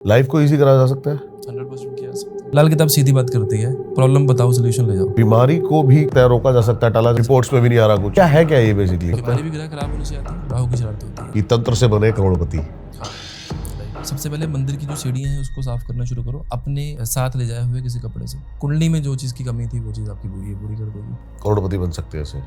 Life को easy करा जा सकता है। 100% किया जा सकता है। लाल किताब सीधी बात करती है, प्रॉब्लम बताओ सोल्यूशन ले जाओ। बीमारी को भी तय रोका जा सकता है, टाला रिपोर्ट्स में भी नहीं आ रहा कुछ। क्या है क्या ये बेसिकली? बीमारी भी ग्रह खराब होने से आती है, राहु की शरारत होती है। कि तंत्र से बने करोड़पति। हाँ। सबसे पहले मंदिर की जो सीढ़ियां हैं उसको साफ करना शुरू करो, अपने साथ ले जाए हुए किसी कपड़े से। कुंडली में जो चीज की कमी थी वो चीज आपकी पूरी कर देगी। करोड़पति बन सकते हैं ऐसे।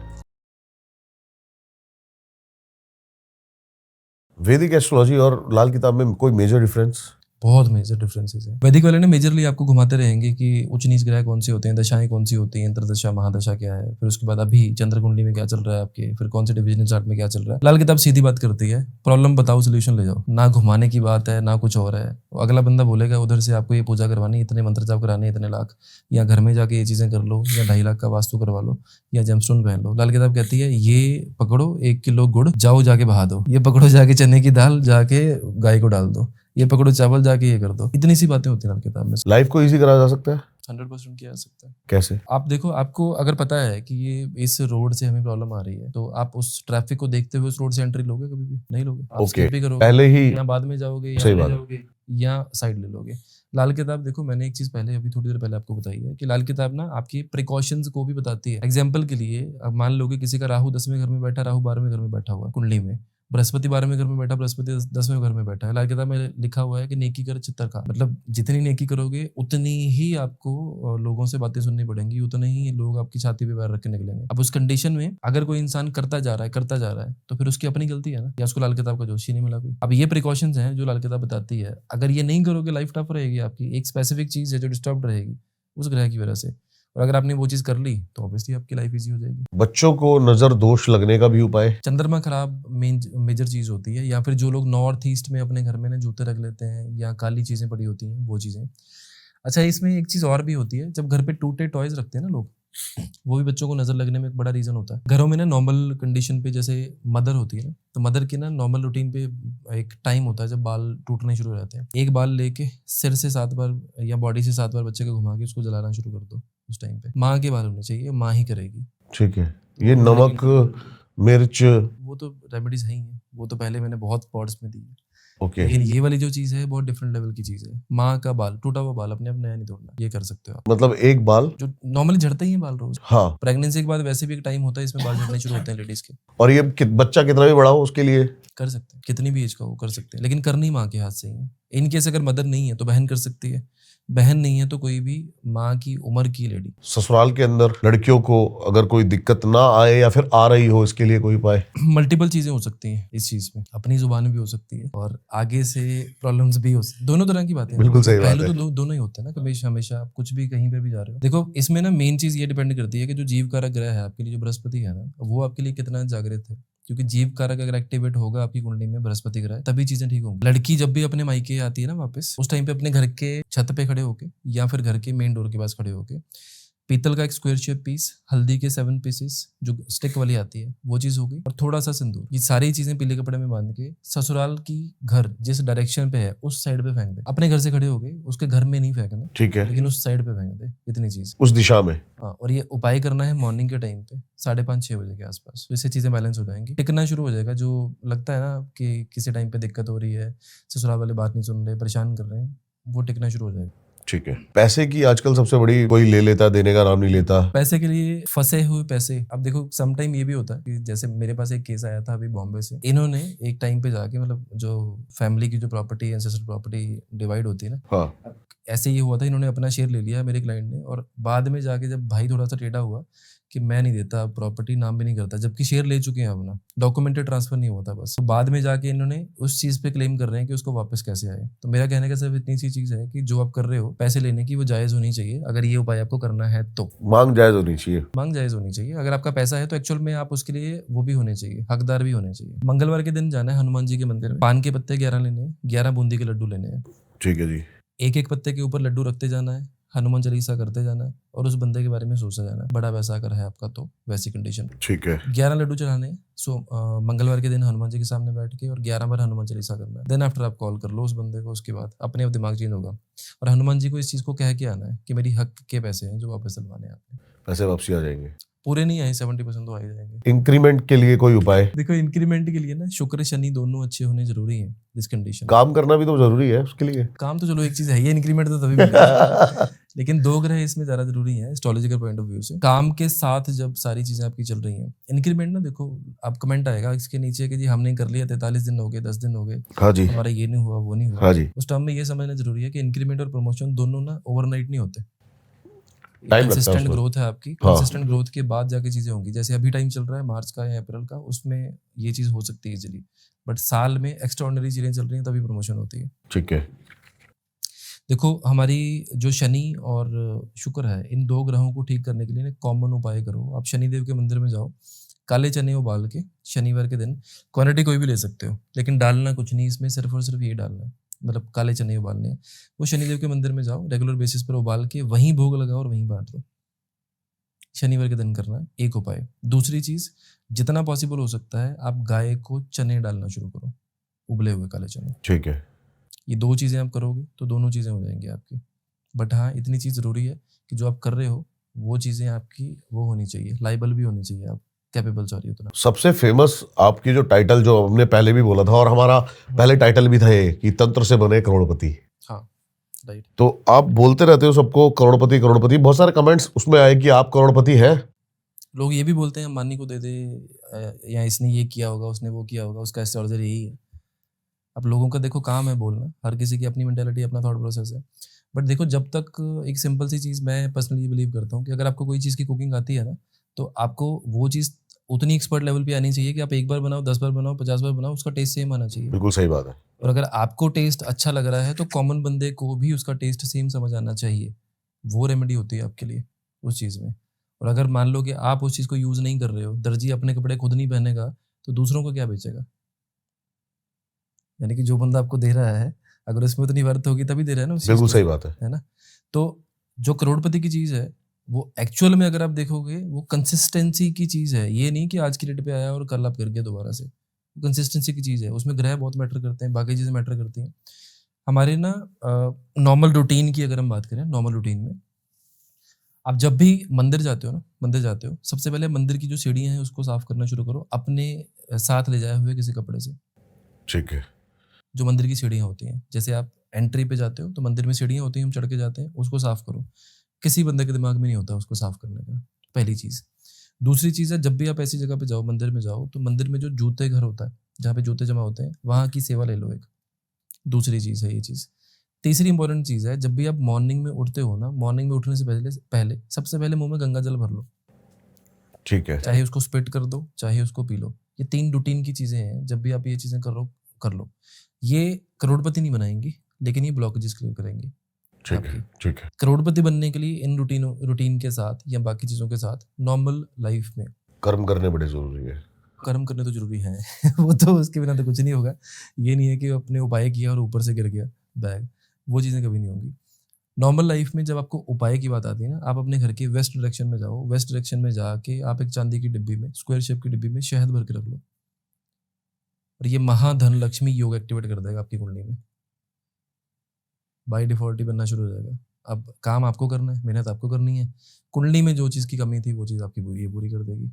वैदिक एस्ट्रोलॉजी और लाल किताब में कोई मेजर डिफरेंस? बहुत मेजर डिफरेंसेस है। वैदिक वाले ने मेजरली आपको घुमाते रहेंगे कि उच्च नीच ग्रह कौन से होते हैं, दशाएं कौन सी होती हैं, अंतरदशा महादशा क्या है, फिर उसके बाद अभी चंद्र कुंडली में क्या चल रहा है आपके, फिर कौन से डिविजन चार्ट में क्या चल रहा है। लाल किताब सीधी बात करती है, प्रॉब्लम बताओ सोल्यूशन ले जाओ। ना घुमाने की बात है ना कुछ और है। अगला बंदा बोलेगा उधर से आपको ये पूजा करवानी, इतने मंत्र जाप कराने, इतने लाख, या घर में जाके ये चीजें कर लो, या 2.5 लाख का वास्तु करवा लो, या जेमस्टोन पहन लो। लाल किताब कहती है ये पकड़ो 1 किलो गुड़, जाओ जाके बहा दो। ये पकड़ो जाके चने की दाल, जाके गाय को डाल दो। ये पकड़ो चावल, जाके ये कर दो। इतनी सी बातें होती हैं लाल किताब में। लाइफ को इजी करा जा सकता है। 100% किया जा सकता है। कैसे? आप देखो, आपको अगर पता है कि ये इस रोड से हमें प्रॉब्लम आ रही है, तो आप उस ट्रैफिक को देखते हुए उस रोड से एंट्री लोगे? कभी भी नहीं लोगे। आप ओके, स्किप भी करोगे, पहले ही या बाद में जाओगे, सही या बात है। जाओगे, या साइड ले लोगे। लाल किताब देखो, मैंने एक चीज पहले अभी थोड़ी देर पहले आपको बताई है कि लाल किताब ना आपकी प्रिकॉशंस को भी बताती है। एग्जाम्पल के लिए, अब मान लो कि किसी का राहु 10वें घर में बैठा, राहु 12वें घर में बैठा हुआ है कुंडली में, बृहस्पति 12वें घर में बैठा, बृहस्पति 10वें घर में बैठा है। लाल किताब में लिखा हुआ है कि नेकी कर चित्तर खा, मतलब जितनी नेकी करोगे उतनी ही आपको लोगों से बातें सुननी पड़ेंगी, उतने ही लोग आपकी छाती पे पैर रख के निकलेंगे। अब उस कंडीशन में अगर कोई इंसान करता जा रहा है तो फिर उसकी अपनी गलती है ना, या उसको लाल किताब का जोश ही नहीं मिला कोई। अब ये प्रिकॉशंस हैं जो लाल किताब बताती है। अगर ये नहीं करोगे लाइफ टफ रहेगी आपकी। एक स्पेसिफिक चीज है जो डिस्टर्ब रहेगी उस ग्रह की वजह से, और अगर आपने वो चीज कर ली तो ऑब्वियसली आपकी लाइफ इजी हो जाएगी। बच्चों को नजर दोष लगने का भी उपाय? चंद्रमा खराब मेजर चीज होती है, या फिर जो लोग नॉर्थ ईस्ट में अपने घर में ना जूते रख लेते हैं, या काली चीजें पड़ी होती हैं वो चीजें। अच्छा, इसमें एक चीज और भी होती है, जब घर पे टूटे टॉयज रखते हैं ना लोग, वो भी बच्चों को नजर लगने में एक बड़ा रीजन होता है। घरों में ना नॉर्मल कंडीशन पे जैसे मदर होती है ना, तो मदर की ना नॉर्मल रूटीन पे एक टाइम होता है जब बाल टूटने शुरू हो जाते हैं। एक बाल लेके सिर से 7 बार या बॉडी से 7 बार बच्चे को घुमा के उसको जलाना शुरू कर दो। उस टाइम पे माँ के बाल होने चाहिए, माँ ही करेगी। ठीक है। ये नमक, मिर्च, वो तो रेमेडीज है ही है, वो तो पहले मैंने बहुत पॉड्स में दी है। ओके। लेकिन ये वाली जो चीज है बहुत डिफरेंट लेवल की चीज है। माँ का बाल, टूटा हुआ बाल अपने आप नया नहीं तोड़ना, ये कर सकते हो आप। मतलब एक बाल जो नॉर्मली झड़ते ही हैं बाल रोज। हाँ, प्रेगनेंसी के बाद वैसे भी एक टाइम होता है इसमें बाल झड़ने शुरू होते हैं लेडीज के। और ये बच्चा कितना भी बड़ा हो उसके लिए कर सकते हैं, कितनी भी एज का हो कर सकते हैं, लेकिन करनी माँ के हाथ से ही है। इन केस अगर मदर नहीं है तो बहन कर सकती है, बहन नहीं है तो कोई भी माँ की उम्र की लेडी। ससुराल के अंदर लड़कियों को अगर कोई दिक्कत ना आए या फिर आ रही हो, इसके लिए कोई उपाय? मल्टीपल चीजें हो सकती हैं इस चीज में, अपनी जुबान भी हो सकती है और आगे से प्रॉब्लम्स भी हो सकती है। दोनों तरह की बातें हैं। बिल्कुल सही बात पहलू है। तो दोनों ही होते हैं ना, हमेशा हमेशा आप कुछ भी कहीं पर भी जा रहे हो। देखो, इसमें ना मेन चीज ये डिपेंड करती है कि जो जीव कारक ग्रह है आपके लिए, जो बृहस्पति है ना, वो आपके लिए कितना जागृत है। क्योंकि जीव कारक अगर एक्टिवेट होगा आपकी कुंडली में बृहस्पति ग्रह, तभी चीजें ठीक होंगी। लड़की जब भी अपने मायके आती है ना वापस, उस टाइम पे अपने घर के छत पे खड़े होके या फिर घर के मेन डोर के पास खड़े होके पीतल का एक स्क्वायर शेप पीस, हल्दी के 7 पीसेस जो स्टिक वाली आती है वो चीज हो गई, और थोड़ा सा सिंदूर, ये सारी चीजें पीले कपड़े में बांध के ससुराल की घर जिस डायरेक्शन पे है उस साइड पे फेंक दे। अपने घर से खड़े हो गए, उसके घर में नहीं फेंकना, ठीक है, लेकिन उस साइड पे फेंक दे, इतनी चीज। उस दिशा में। हाँ, और ये उपाय करना है मॉर्निंग के टाइम पे 5:30-6 बजे के आसपास। तो इससे चीजें बैलेंस हो जाएंगी, टिकना शुरू हो जाएगा। जो लगता है ना कि किसी टाइम पे दिक्कत हो रही है, ससुराल वाले बात नहीं सुन रहे, परेशान कर रहे हैं, वो टिकना शुरू हो जाएगा। ठीक है। पैसे की आजकल सबसे बड़ी, कोई ले लेता, देने का नाम नहीं लेता। पैसे के लिए फंसे हुए पैसे। अब देखो, सम टाइम ये भी होता है कि जैसे मेरे पास एक केस आया था अभी बॉम्बे से। इन्होंने एक टाइम पे जाके, मतलब जो फैमिली की जो प्रॉपर्टी, एंसेस्टर प्रॉपर्टी डिवाइड होती है ना, हाँ, ऐसे ही हुआ था। इन्होंने अपना शेयर ले लिया मेरे क्लाइंट ने, और बाद में जाके जब भाई थोड़ा सा टेढ़ा हुआ कि मैं नहीं देता प्रॉपर्टी, नाम भी नहीं करता, जबकि शेयर ले चुके हैं अपना, डॉक्यूमेंटेड ट्रांसफर नहीं हुआ था बस। तो बाद में जाके इन्होंने उस चीज पे क्लेम कर रहे हैं कि उसको वापस कैसे आए। तो मेरा कहने का सिर्फ इतनी सी चीज है कि जो आप कर रहे हो पैसे लेने की, वो जायज होनी चाहिए। अगर ये उपाय आपको करना है तो मांग जायज होनी चाहिए। मांग जायज होनी चाहिए। अगर आपका पैसा है तो एक्चुअल में आप उसके लिए वो भी होने चाहिए, हकदार भी होने चाहिए। मंगलवार के दिन जाना है हनुमान जी के मंदिर में, पान के पत्ते 11 लेने हैं, 11 बूंदी के लड्डू लेने हैं। ठीक है जी। एक एक पत्ते के ऊपर लड्डू रखते जाना है, हनुमान चालीसा करते जाना है, और उस बंदे के बारे में सोचते जाना है। बड़ा पैसा अगर है आपका तो वैसी कंडीशन। ठीक है। 11 लड्डू चढ़ाने हैं। मंगलवार के दिन हनुमान जी के सामने बैठ के और 11 बार हनुमान चालीसा करना है। देन आफ्टर आप कॉल कर लो उस बंदे को, उसके बाद अपने आप दिमाग चेंज होगा। और हनुमान जी को इस चीज को कह के आना है कि मेरी हक के पैसे हैं जो वापस दिलवाने हैं आपने। पैसे वापसी आ जाएंगे। पूरे नहीं आए 70% तो आ ही जाएंगे। इंक्रीमेंट के लिए कोई उपाय? देखो इंक्रीमेंट के लिए ना शुक्र शनि दोनों अच्छे होने जरूरी है इस कंडीशन में। काम करना भी तो जरूरी है उसके लिए। काम तो चलो एक चीज है, ये इंक्रीमेंट तो तभी मिलेगा लेकिन 2 ग्रह इसमें ज्यादा जरूरी है एस्ट्रोलॉजिकल पॉइंट ऑफ व्यू से। काम के साथ जब सारी चीजें आपकी चल रही हैं, इंक्रीमेंट ना देखो आप कमेंट आएगा इसके नीचे कि जी हमने कर लिया 43 दिन हो गए 10 दिन हो गए, हाँ जी, हमारा ये नहीं हुआ वो नहीं हुआ। हाँ जी, उस टाइम में ये समझना जरूरी है कि इंक्रीमेंट और प्रमोशन दोनों ना ओवरनाइट नहीं होते। टाइम लगता है कंसिस्टेंट उसमें। ग्रोथ है आपकी, हाँ। कंसिस्टेंट ग्रोथ के बाद जाके चीजें होंगी। जैसे अभी टाइम चल रहा है मार्च का या अप्रैल का, उसमें ये चीज हो सकती है इजीली, बट साल में एक्स्ट्राऑर्डिनरी चीजें चल रही हैं तभी प्रमोशन होती है। ठीक है। देखो हमारी जो शनि और शुक्र है, इन 2 ग्रहों को ठीक करने के लिए ना कॉमन उपाय करो। आप शनिदेव के मंदिर में जाओ, काले चने उबाल के शनिवार के दिन, क्वांटिटी कोई भी ले सकते हो लेकिन डालना कुछ नहीं इसमें, सिर्फ और सिर्फ ये डालना है, मतलब काले चने उबालने हैं। वो शनिदेव के मंदिर में जाओ, रेगुलर बेसिस पर उबाल के वहीं भोग लगाओ और वहीं बांट दो। शनिवार के दिन करना है एक उपाय। दूसरी चीज, जितना पॉसिबल हो सकता है आप गाय को चने डालना शुरू करो, उबले हुए काले चने। ठीक है। ये 2 चीजें आप करोगे तो दोनों चीजें हो जाएंगी आपकी। बट हाँ इतनी चीज जरूरी है कि जो आप कर रहे हो वो चीजें आपकी वो होनी चाहिए, लाइबल भी होनी चाहिए, आप कैपेबल सॉरी उतना। सबसे फेमस आपकी जो टाइटल जो हमने पहले भी बोला था और हमारा पहले टाइटल भी था ये कि तंत्र से बने करोड़पति। हाँ राइट। तो आप बोलते रहते हो सबको करोड़पति करोड़पति, बहुत सारे कमेंट्स उसमें आए कि आप करोड़पति हैं। लोग ये भी बोलते हैं अंबानी को दे दे, या इसने ये किया होगा उसने वो किया होगा, उसका एस्ट्रोलॉजर यही है। अब लोगों का देखो काम है बोलना, हर किसी की अपनी मेंटालिटी अपना थॉट प्रोसेस है। बट देखो जब तक एक सिंपल सी चीज़ मैं पर्सनली बिलीव करता हूँ कि अगर आपको कोई चीज़ की कुकिंग आती है ना, तो आपको वो चीज़ उतनी एक्सपर्ट लेवल पे आनी चाहिए कि आप एक बार बनाओ 10 बार बनाओ 50 बार बनाओ, उसका टेस्ट सेम आना चाहिए। बिल्कुल सही बात है। और अगर आपको टेस्ट अच्छा लग रहा है तो कॉमन बंदे को भी उसका टेस्ट सेम समझ आना चाहिए। वो रेमेडी होती है आपके लिए उस चीज़ में। और अगर मान लो कि आप उस चीज़ को यूज़ नहीं कर रहे हो, दर्जी अपने कपड़े खुद नहीं पहनेगा तो दूसरों को क्या बेचेगा? यानी कि जो बंदा आपको दे रहा है, अगर उसमें उतनी वर्थ होगी तभी दे रहा है ना उस चीज़ बिल्कुल को, सही बात है। है ना? तो जो करोड़पति की चीज़ है, वो एक्चुअल में अगर आप देखोगे वो कंसिस्टेंसी की चीज़ है। ये नहीं कि आज की डेट पे आया और कल आप कर गए दोबारा से। कंसिस्टेंसी की चीज़ है, उसमें ग्रह बहुत मैटर करते हैं, बाकी चीज़ें मैटर करती हैं। हमारे ना नॉर्मल रूटीन की अगर हम बात करें, नॉर्मल रूटीन में आप जब भी मंदिर जाते हो ना, मंदिर जाते हो, सबसे पहले मंदिर की जो सीढ़ियाँ हैं उसको साफ करना शुरू करो अपने साथ ले जाए हुए किसी कपड़े से। ठीक है। जो मंदिर की सीढ़ियाँ होती हैं, जैसे आप एंट्री पे जाते हो तो मंदिर में सीढ़ियाँ होती हैं, हम चढ़ के जाते हैं, उसको साफ करो। किसी बंदे के दिमाग में नहीं होता उसको साफ करने का, पहली चीज़। दूसरी चीज़ है, जब भी आप ऐसी जगह पे जाओ, मंदिर में जाओ, तो मंदिर में जो जूते घर होता है, जहाँ पे जूते जमा होते हैं, वहाँ की सेवा ले लो एक। दूसरी चीज़ है ये चीज़। तीसरी इंपॉर्टेंट चीज़ है, जब भी आप मॉर्निंग में उठते हो ना, मॉर्निंग में उठने से पहले पहले सबसे पहले मुँह में गंगा जल भर लो। ठीक है। चाहे उसको स्पिट कर दो, चाहे उसको पी लो। ये 3 रूटीन की चीज़ें हैं, जब भी आप ये चीज़ें कर लो। ये करोड़पति नहीं बनाएंगी, लेकिन ये ब्लॉकेजेस क्लियर करेंगे ठीक है। आपकी। ठीक है। करोड़पति बनने के लिए इन रूटीन के साथ या बाकी चीज़ों के साथ नॉर्मल लाइफ में कर्म करने बड़े जरूरी है। कर्म करने तो जरूरी है वो तो उसके बिना तो कुछ नहीं होगा। ये नहीं है कि अपने उपाय किया और ऊपर से गिर गया बैग, वो चीज़ें कभी नहीं होंगी। नॉर्मल लाइफ में जब आपको उपाय की बात आती है ना, आप अपने घर के वेस्ट डायरेक्शन में जाओ, वेस्ट डायरेक्शन में जाके आप एक चांदी की डिब्बी में, स्क्वायर शेप की डिब्बी में शहद भर के रख लो, और ये महाधन लक्ष्मी योग एक्टिवेट कर देगा आपकी कुंडली में। बाय डिफॉल्ट ही बनना शुरू हो जाएगा। अब काम आपको करना है, मेहनत आपको करनी है। कुंडली में जो चीज़ की कमी थी वो चीज़ आपकी पूरी कर देगी।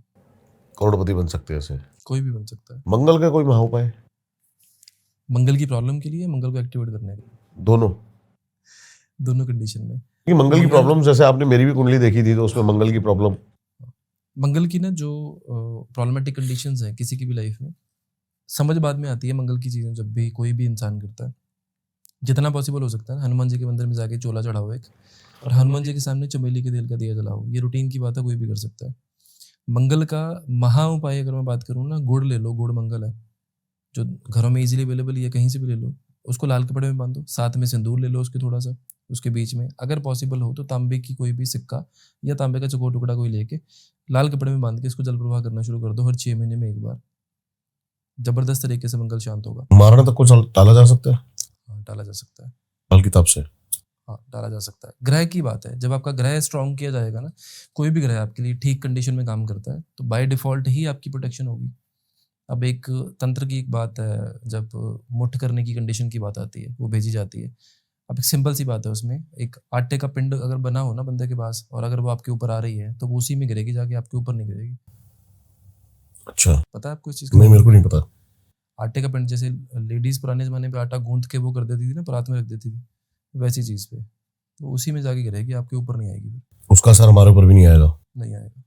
करोड़पति बन सकते हैं ऐसे। कोई भी बन सकता है। मंगल का कोई महा उपाय? मंगल की प्रॉब्लम के लिए, मंगल को एक्टिवेट करने के लिए, दोनों कंडीशन में। कि मंगल की प्रॉब्लम, जैसे आपने मेरी भी कुंडली देखी थी तो उसमें मंगल की प्रॉब्लम, मंगल की ना जो प्रॉब्लमेटिक कंडीशंस हैं किसी की भी लाइफ में, समझ बाद में आती है मंगल की चीज़ें जब भी कोई भी इंसान करता है। जितना पॉसिबल हो सकता है हनुमान जी के मंदिर में जाके चोला चढ़ाओ एक, और हनुमान जी के सामने चमेली के तेल का दिया जलाओ। ये रूटीन की बात है, कोई भी कर सकता है। मंगल का महा उपाय अगर मैं बात करूँ ना, गुड़ ले लो, गुड़ मंगल है, जो घरों में इजीली अवेलेबल है, कहीं से भी ले लो। उसको लाल कपड़े में बांधो, साथ में सिंदूर ले लो उसके थोड़ा सा, उसके बीच में अगर पॉसिबल हो तो तांबे की कोई भी सिक्का या तांबे का चौकोर टुकड़ा कोई लेके लाल कपड़े में बांध के इसको जल प्रवाह करना शुरू कर दो हर 6 महीने में एक बार। जबरदस्त तरीके से मंगल शांत होगा। मारना तक को टाला जा सकता है। हाँ डाला जा सकता है, लाल किताब से। हाँ डाला जा सकता है। ग्रह की बात है, जब आपका ग्रह स्ट्रॉन्ग किया जाएगा ना, कोई भी ग्रह आपके लिए ठीक कंडीशन में काम करता है तो बाय डिफॉल्ट ही आपकी प्रोटेक्शन होगी। अब एक तंत्र की एक बात है, जब मुठ करने की कंडीशन की बात आती है, वो भेजी जाती है। अब एक सिंपल सी बात है उसमें, एक आटे का पिंड अगर बना हो ना बंदे के पास, और अगर वो आपके ऊपर आ रही है तो वो उसी में गिरेगी, जाके आपके ऊपर नहीं गिरेगी। अच्छा, पता है आपको इस चीज़ नहीं का? मेरे को नहीं पता। आटे का पिंड, जैसे लेडीज पुराने जमाने पे आटा गूंथ के वो कर देती थी ना, परात में रख देती थी, वैसी चीज़ पे, तो उसी में जाके गिरेगी, आपके ऊपर नहीं आएगी, उसका असर हमारे ऊपर भी नहीं आएगा। नहीं आएगा।